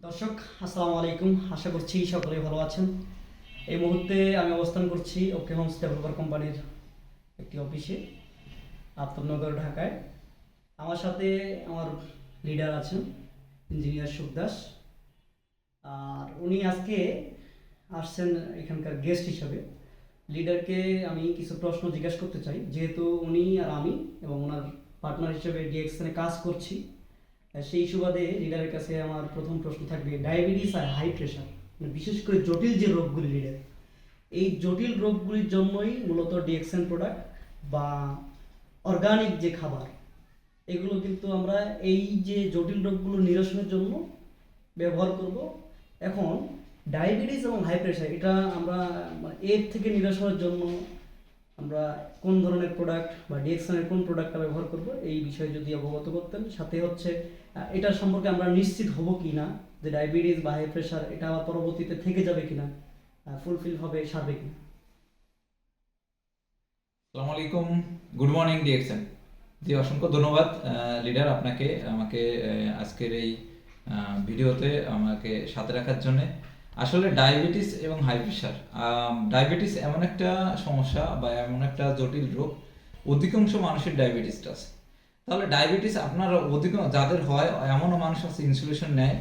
দর্শক, আসসালামু আলাইকুম। আশা করছি সকলেই ভালো আছেন। এই মুহূর্তে আমি অবস্থান করছি ওকে হোমস ডেভেলপার কোম্পানির একটি অফিসে, আফতাবনগর, ঢাকায়। আমার সাথে আমার লিডার আছেন, ইঞ্জিনিয়ার সুখদাস। আর উনি আজকে আসছেন এখানকার গেস্ট হিসাবে। লিডারকে আমি কিছু প্রশ্ন জিজ্ঞাসা করতে চাই, যেহেতু উনি আর আমি এবং ওনার পার্টনার হিসেবে ডিএক্সএনে কাজ করছি। সেই সুবাদে লিডারের কাছে আমার প্রথম প্রশ্ন থাকবে ডায়াবেটিস আর হাই প্রেশার, বিশেষ করে জটিল যে রোগগুলি লিডার, এই জটিল রোগগুলির জন্যই মূলত ডিএক্সএন প্রোডাক্ট বা অর্গানিক যে খাবার, এগুলো কিন্তু আমরা এই যে জটিল রোগগুলো নিরসনের জন্য ব্যবহার করব। এখন ডায়াবেটিস এবং হাই প্রেশার, এটা আমরা এর থেকে নিরসনের জন্য আমরা কোন ধরনের প্রোডাক্ট বা ডিএক্সএনের কোন প্রোডাক্টটা ব্যবহার করব, এই বিষয়ে যদি অবগত করতেন। সাথে হচ্ছে এটার সম্পর্কে আমরা নিশ্চিত হব কি না যে ডায়াবেটিস বা হাই প্রেশার এটা আবার পরবর্তীতে থেকে যাবে কিনা, ফুলফিল হবে, সারবে কিনা। আসসালামু আলাইকুম, গুড মর্নিং ডিএক্সএন। জি, অসংখ্য ধন্যবাদ লিডার আপনাকে আমাকে আজকের এই ভিডিওতে আমাকে সাথে রাখার জন্য। আসলে ডায়াবেটিস এবং হাই প্রেশার, ডায়াবেটিস এমন একটা সমস্যা বা এমন একটা জটিল রোগ, অধিকাংশ মানুষের ডায়াবেটিসটা আছে। তাহলে ডায়াবেটিস আপনার যাদের হয়, এমনও মানুষ আছে ইনসুলেশন নেয়।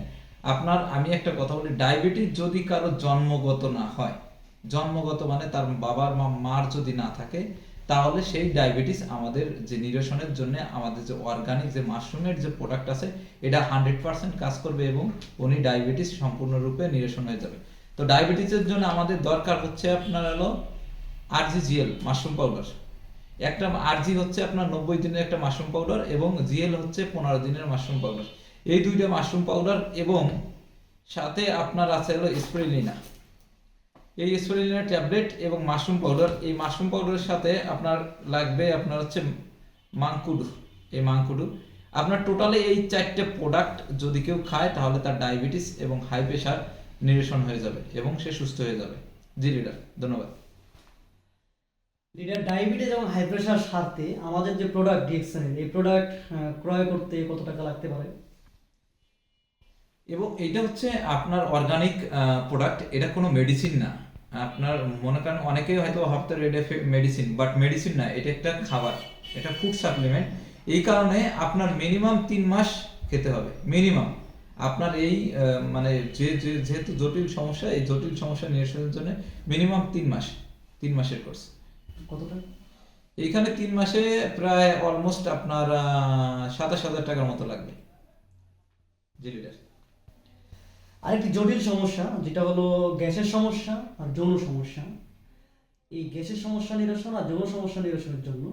আমি একটা কথা বলি, ডায়াবেটিস যদি কারো জন্মগত না হয়, জন্মগত মানে তার বাবার মার যদি না থাকে, তাহলে সেই ডায়াবেটিস আমাদের যে নিরসনের জন্য আমাদের যে অর্গানিক যে মাশরুমের যে প্রোডাক্ট আছে, এটা 100% কাজ করবে এবং উনি ডায়াবেটিস সম্পূর্ণরূপে নিরসন হয়ে যাবে। তো ডায়াবেটিসের জন্য আমাদের দরকার হচ্ছে আপনার হলো আরজিজিএল মাশরুম পাউডার। একটা আরজি হচ্ছে আপনার 90 দিনের একটা মাশরুম পাউডার এবং জিএল হচ্ছে 15 দিনের মাশরুম পাউডার। এই দুইটা মাশরুম পাউডার এবং সাথে আপনার আছে হলো স্পিরুলিনা। এই স্পিরুলিনা ট্যাবলেট এবং মাশরুম পাউডার, এই মাশরুম পাউডারের সাথে আপনার লাগবে আপনার হচ্ছে মাংকুডু। এই মাংকুডু আপনার টোটালি এই 4টে প্রোডাক্ট যদি কেউ খায়, তাহলে তার ডায়াবেটিস এবং হাই প্রেশার নিরসন হয়ে যাবে এবং সে সুস্থ হয়ে যাবে। জি লিডার, ধন্যবাদ। লিডার, ডায়াবেটিস এবং হাই প্রেশার সারতে আমাদের যে প্রোডাক্ট ডিএক্সএনের, এই প্রোডাক্ট ক্রয় করতে কত টাকা লাগতে পারে? এবং এটা হচ্ছে আপনার অর্গানিক প্রোডাক্ট, এটা কোনো মেডিসিন না। আপনার মনে করেন অনেকেই হয়তো ভাবতে এটা মেডিসিন, বাট মেডিসিন না, এটা একটা খাবার, এটা ফুড সাপ্লিমেন্ট। এই কারণে আপনার মিনিমাম 3 মাস খেতে হবে, মিনিমাম। আপনার এই মানে যেহেতু জটিল সমস্যা, এই জটিল সমস্যা নিরসনের জন্য মিনিমাম 3 মাস, 3 মাসের কোর্স। কতটা? এইখানে 3 মাসে প্রায় অলমোস্ট আপনার 27,000 টাকার মতো লাগবে। জি লিডার। আরেকটি জটিল সমস্যা, যেটা হলো গ্যাসের সমস্যা আর যৌন সমস্যা। এই গ্যাসের সমস্যা নিরসন আর যৌন সমস্যা নিরসনের জন্য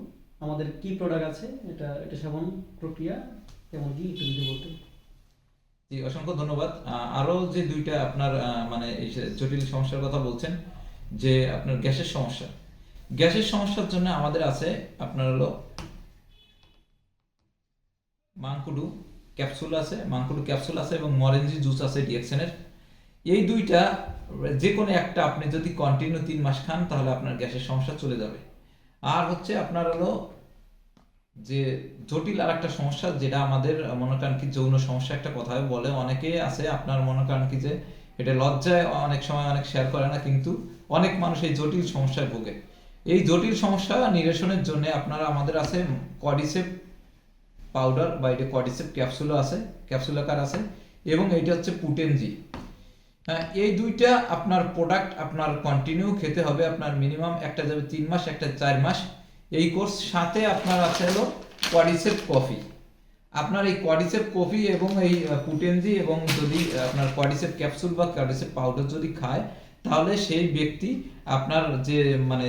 আমাদের কি প্রোডাক্ট আছে, এটা এটা সেবন প্রক্রিয়া কেমন, কি একটু যদি বলতেন। জি, অসংখ্য ধন্যবাদ। আরো যে দুইটা আপনার মানে এই যে জটিল সমস্যার কথা বলছেন, যে আপনার গ্যাসের সমস্যা, গ্যাসের সমস্যার জন্য আমাদের আছে আপনার হলো মাংকুডু ক্যাপসুল আছে, মাংকুডু ক্যাপসুল আছে এবং মরেঞ্জি জুস আছে ডিএক্সএনের। এই দুইটা যে কোনো একটা আপনি যদি কন্টিনিউ 3 মাস খান, তাহলে আপনার গ্যাসের সমস্যা চলে যাবে। আর হচ্ছে আপনার হলো যে জটিল আর একটা সমস্যা, যেটা আমাদের মনে করেন কি যৌন সমস্যা একটা কথায় বলে অনেকে আছে, আপনার মনে করেন কি যে এটা লজ্জায় অনেক সময় অনেক শেয়ার করে না, কিন্তু অনেক মানুষ এই জটিল সমস্যায় ভোগে। এই জটিল সমস্যা নিরসনের জন্য আপনারা আমাদের আছে কডিসেপ পাউডার বা এটা কডিসেপ ক্যাপসুলও আছে, ক্যাপসুল আকার আছে, এবং এইটা হচ্ছে পুটেনজি। হ্যাঁ, এই দুইটা আপনার প্রোডাক্ট আপনার কন্টিনিউ খেতে হবে। আপনার মিনিমাম একটা যাবে 3 মাস, একটা 4 মাস এই কোর্স। সাথে আপনার আছে হলো কোয়াডিসেপ কফি। আপনার এই কোয়াডিসেপ কফি এবং এই পুটেনজি এবং যদি আপনার কোয়াডিসেপ ক্যাপসুল বা কোয়াডিসেপ পাউডার যদি খায়, তাহলে সেই ব্যক্তি আপনার যে মানে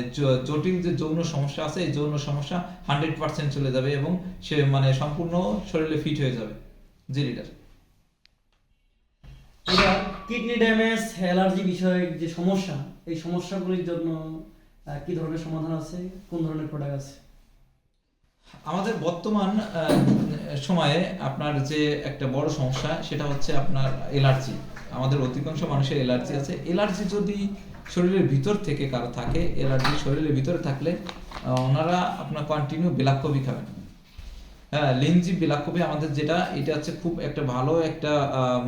জটিল যে যৌন সমস্যা আছে, এই যৌন সমস্যা 100% চলে যাবে এবং সে মানে সম্পূর্ণ শরীরে ফিট হয়ে যাবে। জি লিডার। এটা কিডনি ড্যামেজ, অ্যালার্জি বিষয়ক যে সমস্যা, এই সমস্যাগুলির জন্য কি ধরনের সমাধান আছে, কোন ধরনের প্রোডাক্ট আছে? আমাদের বর্তমান সময়ে আপনার যে একটা বড় সমস্যা, সেটা হচ্ছে আপনার এলার্জি। আমাদের অধিকাংশ মানুষের এলার্জি আছে। এলার্জি যদি শরীরের ভিতর থেকে কারো থাকে, এলার্জি শরীরের ভিতরে থাকলে ওনারা আপনার কন্টিনিউ ব্ল্যাক কফি খাবেন। হ্যাঁ, লিঞ্জি বিলাককপি আমাদের যেটা, এটা হচ্ছে খুব একটা ভালো একটা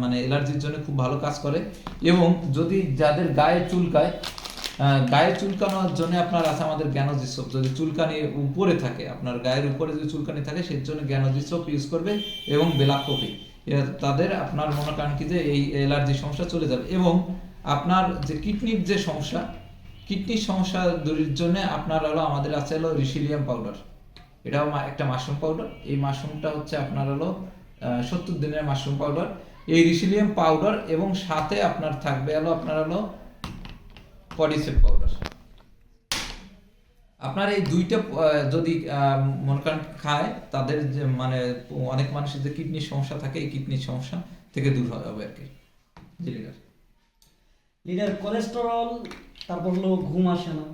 মানে অ্যালার্জির জন্য খুব ভালো কাজ করে। এবং যদি যাদের গায়ে চুলকায়, গায়ে চুলকানোর জন্য আপনার আছে আমাদের জ্ঞানজি সোপ। যদি চুলকানি উপরে থাকে, আপনার গায়ের উপরে যদি চুলকানি থাকে, সেই জন্য জ্ঞানজি সোপ ইউজ করবে এবং বিলাককপি, তাদের আপনার মনে করেন কি যে এই অ্যালার্জির সমস্যা চলে যাবে। এবং আপনার যে কিডনির যে সমস্যা, কিডনির সমস্যা দূরের জন্য আপনার হলো আমাদের আছে হলো রিসিলিয়াম পাউডার। এটাও একটা মাশরুম পাউডার। এই মাশরুমটা হচ্ছে আপনার হলো 70 দিনের মাশরুম পাউডার। এই রিসিলিয়াম পাউডার এবং সাথে আপনার থাকবে হলো আপনার হলো কডিসেপ পাউডার। আপনার এই দুইটা যদি মনে করেন খায়, তাদের যে মানে অনেক মানুষের যে কিডনির সমস্যা থাকে, এই কিডনির সমস্যা থেকে দূর হবে আর কি। জি লিডার। লিডার, কোলেস্টেরল, তারপর হলো ঘুম আসে না,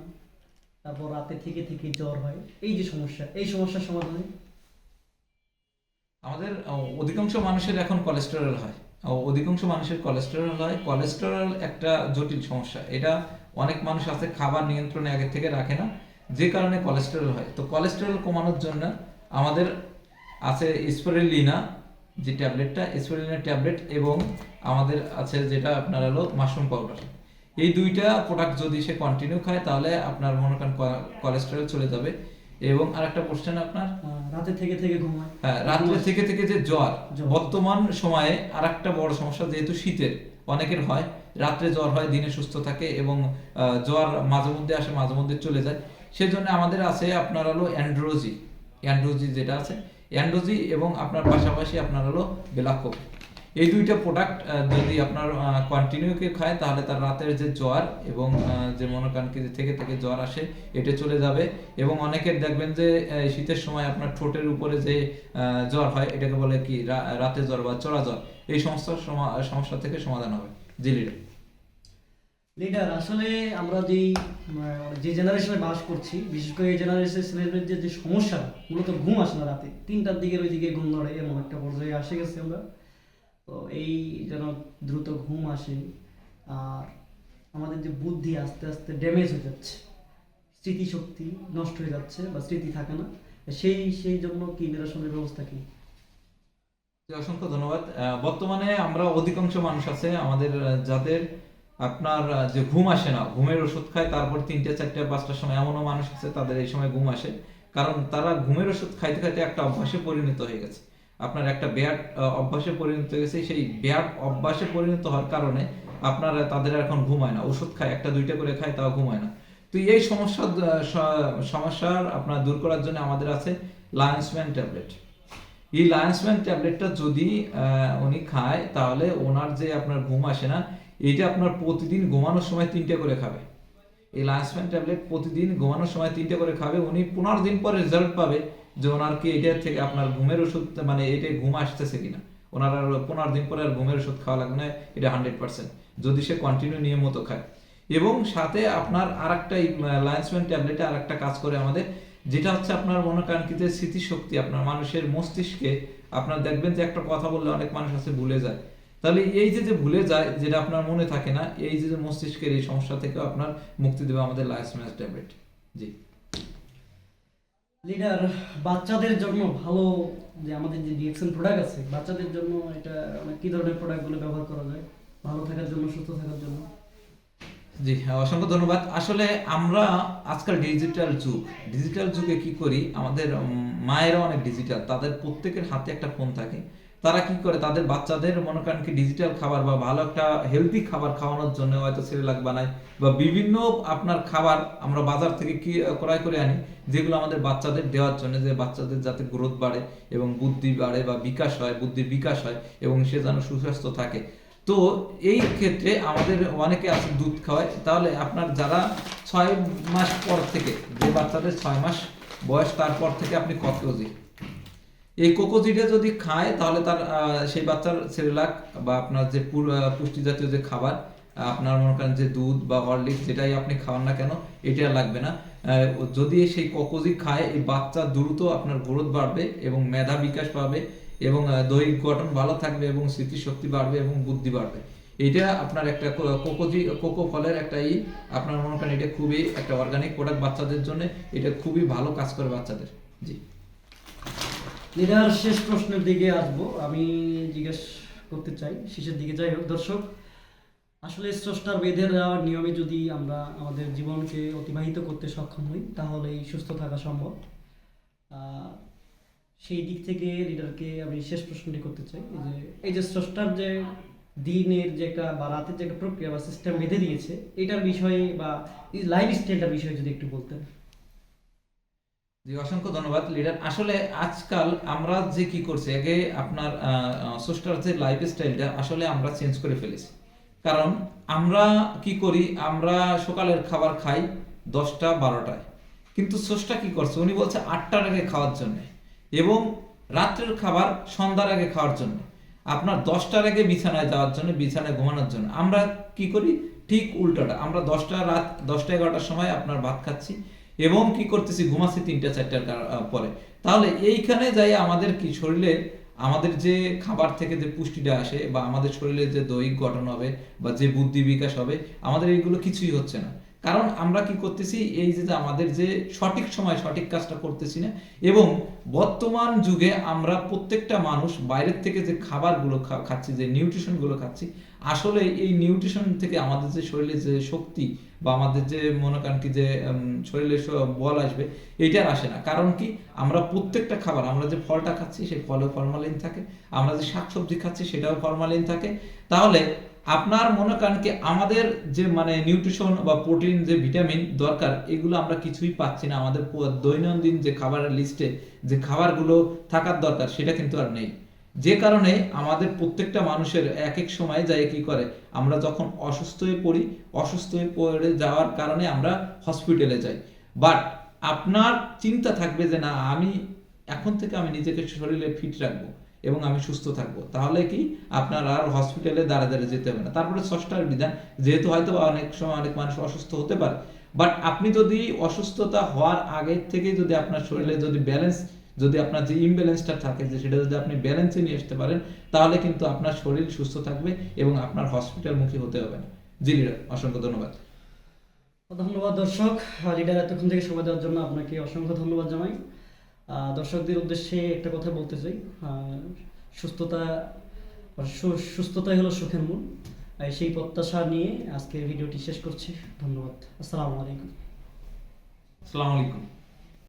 তারপর রাতে থেকে থেকে জ্বর হয়, এই যে সমস্যা, এই সমস্যার সমাধানে আমাদের অধিকাংশ মানুষের এখন কোলেস্টেরল হয়। অধিকাংশ মানুষের কোলেস্টেরল হয়। কোলেস্টেরল একটা জটিল সমস্যা। এটা অনেক মানুষ আছে খাবার নিয়ন্ত্রণে আগে থেকে রাখে না, যে কারণে কোলেস্টেরল হয়। তো কোলেস্টেরল কমানোর জন্য আমাদের আছে স্পিরুলিনা যে ট্যাবলেটটা, স্পিরুলিনা ট্যাবলেট, এবং আমাদের আছে যেটা আপনার হলো মাশরুম পাউডার। এই দুইটা প্রোডাক্ট যদি সে কন্টিনিউ খায়, তাহলে আপনার মনে করেন কোলেস্টেরল চলে যাবে। এবং আরেকটা কোশ্চেন আপনার, রাতে থেকে থেকে ঘুম হয়। হ্যাঁ, রাত্রে থেকে থেকে যে জ্বর, বর্তমান সময়ে আরেকটা বড় সমস্যা, যেহেতু শীতের অনেকের হয়, রাত্রে জ্বর হয়, দিনে সুস্থ থাকে, এবং জ্বর মাঝে মধ্যে আসে, মাঝে মধ্যে চলে যায়। সেজন্য আমাদের আছে আপনার হলো অ্যান্ড্রোজি যেটা আছে, অ্যান্ড্রোজি, এবং আপনার পাশাপাশি আপনার হলো বিলাককপি। এই দুইটা প্রোডাক্ট যদি আপনার কন্টিনিউ কে খায়, তাহলে তার রাতের যে জ্বর এবং যে মনে করেন কি থেকে থেকে জ্বর আসে, এটা চলে যাবে। এবং অনেকের দেখবেন যে শীতের সময় আপনার ঠোঁটের উপরে যে জ্বর হয়, এটাকে বলে কি রাতে জ্বর বা চড়া জ্বর, এই সমস্যা থেকে সমাধান হবে। জি লিডার। লিডার, আসলে আমরা যে জেনারেশনে বাস করছি, বিশেষ করে এই জেনারেশনের যে সমস্যা, মূলত ঘুম আসে না রাতে, 3টার দিকের ওই দিকে ঘুম ধরে, এমন একটা পর্যায়ে আসে গেছে আমরা। তো এই যেন দ্রুত ঘুম আসে, আর আমাদের যে বুদ্ধি আস্তে আস্তে ড্যামেজ হয়ে যাচ্ছে, স্মৃতিশক্তি নষ্ট হয়ে যাচ্ছে বা স্মৃতি থাকে না, সেই জন্য কি নিরসনের ব্যবস্থা কি? অসংখ্য ধন্যবাদ। বর্তমানে আমরা অধিকাংশ মানুষ আছে আমাদের যাদের আপনার যে ঘুম আসে না, ঘুমের ওষুধ খায়, তারপর 3টে 4টে 5টার সময় এমনও মানুষ আছে তাদের এই সময় ঘুম আসে, কারণ তারা ঘুমের ওষুধ খাইতে খাইতে একটা অভ্যাসে পরিণত হয়ে গেছে। আপনার একটা ব্যাড অভ্যাসে পরিণত হয়ে গেছে। সেই ব্যাড অভ্যাসে পরিণত হওয়ার কারণে আপনার তাদের এখন ঘুম হয় না। ওষুধ খায়, 1টা 2টা করে খায়, তাও ঘুম হয় না। তো এই সমস্যার আপনার দূর করার জন্য আমাদের আছে লায়ন্সম্যান ট্যাবলেট। এই লায়ন্সম্যান ট্যাবলেটটা যদি উনি খায়, তাহলে ওনার যে আপনার ঘুম আসে না, এইটা আপনার প্রতিদিন ঘুমানোর সময় 3টে করে খাবে। এই লায়ন্সম্যান ট্যাবলেট প্রতিদিন ঘুমানোর সময় 3টে করে খাবে। উনি 15 দিন পরে রেজাল্ট পাবে যে ওনার কি এটা থেকে আপনার ঘুমের ওষুধ মানে এটা ঘুম আসতেছে কিনা। ওনার আর 15 দিন পরে আর ঘুমের ওষুধ খাওয়া লাগবে না, এটা 100%, যদি সে কন্টিনিউ নিয়মিত খায়। এবং সাথে আপনার আরেকটা লায়ন্সম্যান ট্যাবলেটে আরেকটা কাজ করে আমাদের, যেটা হচ্ছে আপনার মনে করেন কি যে স্মৃতিশক্তি, আপনার মানুষের মস্তিষ্কে আপনার দেখবেন যে একটা কথা বললে অনেক মানুষ আছে ভুলে যায়। তাহলে এই যে ভুলে যায়, যেটা আপনার মনে থাকে না, এই যে মস্তিষ্কের এই সমস্যা থেকে আপনার মুক্তি দেবে আমাদের লায়ন্সম্যান ট্যাবলেট। জি লিডার, বাচ্চাদের জন্য ভালো যে আমাদের যে ডিএক্সএন প্রোডাক্ট আছে, বাচ্চাদের জন্য এটা কি ধরনের প্রোডাক্টগুলো ব্যবহার করা যায় ভালো থাকার জন্য, সুস্থ থাকার জন্য? জি অসংখ্য ধন্যবাদ। আসলে আমরা আজকাল ডিজিটাল যুগে কি করি, আমাদের মায়েরা অনেক ডিজিটাল, তাদের প্রত্যেকের হাতে একটা ফোন থাকে। তারা কি করে, তাদের বাচ্চাদের মনে করেন কি ডিজিটাল খাবার বা ভালো একটা হেলদি খাবার খাওয়ানোর জন্য হয়তো সেরেলাক বানায়, বা বিভিন্ন আপনার খাবার আমরা বাজার থেকে কি ক্রয় করে আনি, যেগুলো আমাদের বাচ্চাদের দেওয়ার জন্য, যে বাচ্চাদের যাতে গ্রোথ বাড়ে এবং বুদ্ধি বাড়ে বা বিকাশ হয়, বুদ্ধির বিকাশ হয়, এবং সে যেন সুস্বাস্থ্য থাকে। তো এই ক্ষেত্রে আমাদের অনেকে আছে দুধ খাওয়ায়। তাহলে আপনার যারা 6 মাস পর থেকে, যে বাচ্চাদের 6 মাস বয়স, তারপর থেকে আপনি ককোজি, এই কোকোজিটা যদি খায়, তাহলে তার সেই বাচ্চার সেরেলাক বা আপনার যে পুষ্টি জাতীয় যে খাবার, আপনার মনে করেন যে দুধ বা হরলিক্স যেটাই আপনি খাওয়ান না কেন, এটা লাগবে না। যদি সেই কোকোজি খায়, এই বাচ্চা দ্রুত আপনার গ্রোথ বাড়বে এবং মেধা বিকাশ পাবে, এবং দৈহিক গঠন ভালো থাকবে, এবং স্মৃতিশক্তি বাড়বে, এবং বুদ্ধি বাড়বে। এটা আপনার একটা কোকো ফলের একটা আপনার মনে করেন এটা খুবই একটা অর্গানিক প্রোডাক্ট বাচ্চাদের জন্য, এটা খুবই ভালো কাজ করে বাচ্চাদের। জি। লিডার, শেষ প্রশ্নের দিকে আসবো। আমি জিজ্ঞেস করতে চাই শেষের দিকে। যাই হোক দর্শক, আসলে স্রষ্টার বেঁধে দেওয়া নিয়মে যদি আমরা আমাদের জীবনকে অতিবাহিত করতে সক্ষম হই তাহলেই সুস্থ থাকা সম্ভব। আহ, সেই দিক থেকে লিডারকে আমি শেষ প্রশ্নটি করতে চাই যে এই যে স্রষ্টার যে দিনের যে একটা বা রাতের যে একটা প্রক্রিয়া বা সিস্টেম বেঁধে দিয়েছে, এটার বিষয়ে বা লাইফ স্টাইলটার বিষয়ে যদি একটু বলতেন। জি, অসংখ্য ধন্যবাদ লিডার। আসলে আজকাল আমরা যে কি করছি, আগে আপনার সোশ্যাল যে লাইফ স্টাইলটা আসলে আমরা চেঞ্জ করে ফেলেছি। কারণ আমরা কি করি, আমরা সকালের খাবার খাই 10টা-12টায়, কিন্তু সোসটা কি করছে, উনি বলছে 8টার আগে খাওয়ার জন্য, এবং রাত্রের খাবার সন্ধ্যার আগে খাওয়ার জন্য, আপনার 10টার আগে বিছানায় যাওয়ার জন্য, বিছানায় ঘুমানোর জন্য। আমরা কি করি ঠিক উল্টোটা, আমরা রাত 10টা-11টার সময় আপনার ভাত খাচ্ছি এবং কি করতেছি, ঘুমাচ্ছি 3টা-4টার পরে। তাহলে এইখানে যাই আমাদের কি শরীরে আমাদের যে খাবার থেকে যে পুষ্টিটা আসে বা আমাদের শরীরে যে দৈহিক গঠন হবে বা যে বুদ্ধি বিকাশ হবে, আমাদের এইগুলো কিছুই হচ্ছে না। কারণ আমরা কি করতেছি, এই যে আমাদের যে সঠিক সময় সঠিক কাজটা করতেছি না। এবং বর্তমান যুগে আমরা প্রত্যেকটা মানুষ বাইরের থেকে যে খাবারগুলো খাচ্ছি, যে নিউট্রিশনগুলো খাচ্ছি, আসলে এই নিউট্রিশন থেকে আমাদের যে শরীরে যে শক্তি বা আমাদের যে মনে করেন কি যে শরীরে বল আসবে, এইটার আসে না। কারণ কি, আমরা প্রত্যেকটা খাবার, আমরা যে ফলটা খাচ্ছি সেই ফলেও ফরমালিন থাকে, আমরা যে শাকসবজি খাচ্ছি সেটাও ফরমালিন থাকে। তাহলে আপনার মনে করেন কি আমাদের যে মানে নিউট্রিশন বা প্রোটিন যে ভিটামিন দরকার, এগুলো আমরা কিছুই পাচ্ছি না। আমাদের দৈনন্দিন যে খাবারের লিস্টে যে খাবারগুলো থাকার দরকার সেটা কিন্তু আর নেই। যে কারণে আমাদের প্রত্যেকটা মানুষের এক এক সময় যায় কি করে, আমরা যখন অসুস্থ হয়ে পড়ি, অসুস্থ হয়ে পড়ে যাওয়ার কারণে আমরা হসপিটালে যাই। বাট আপনার চিন্তা থাকবে যে না, আমি এখন থেকে আমি নিজেকে শরীরে ফিট রাখবো এবং আমি সুস্থ থাকবো, তাহলে কি আপনার আর হসপিটালে দাঁড়ে যেতে হবে না। তারপরে ষষ্ঠটার বিধান, যেহেতু হয়তো অনেক সময় অনেক মানুষ অসুস্থ হতে পারে, বাট আপনি যদি অসুস্থতা হওয়ার আগে থেকে যদি আপনার শরীরে যদি ব্যালেন্স, যদি আপনার যে ইমব্যালেন্সটা থাকে যে সেটা যদি আপনি ব্যালেন্সে নিয়ে আসতে পারেন, তাহলে কিন্তু আপনার শরীর সুস্থ থাকবে এবং আপনার হসপিটাল মুখী হতে হবে না। জি লিডার, অসংখ্য ধন্যবাদ। ধন্যবাদ দর্শক, লিডার এতক্ষণ থেকে সময় দেওয়ার জন্য আপনাকে অসংখ্য ধন্যবাদ জানাই। দর্শকদের উদ্দেশ্যে একটা কথা বলতে চাই, সুস্থতা সুস্থতাই হলো সুখের মূল। সেই প্রত্যাশা নিয়ে আজকের ভিডিওটি শেষ করছি। ধন্যবাদ। আসসালামু আলাইকুম। আসসালামু আলাইকুম।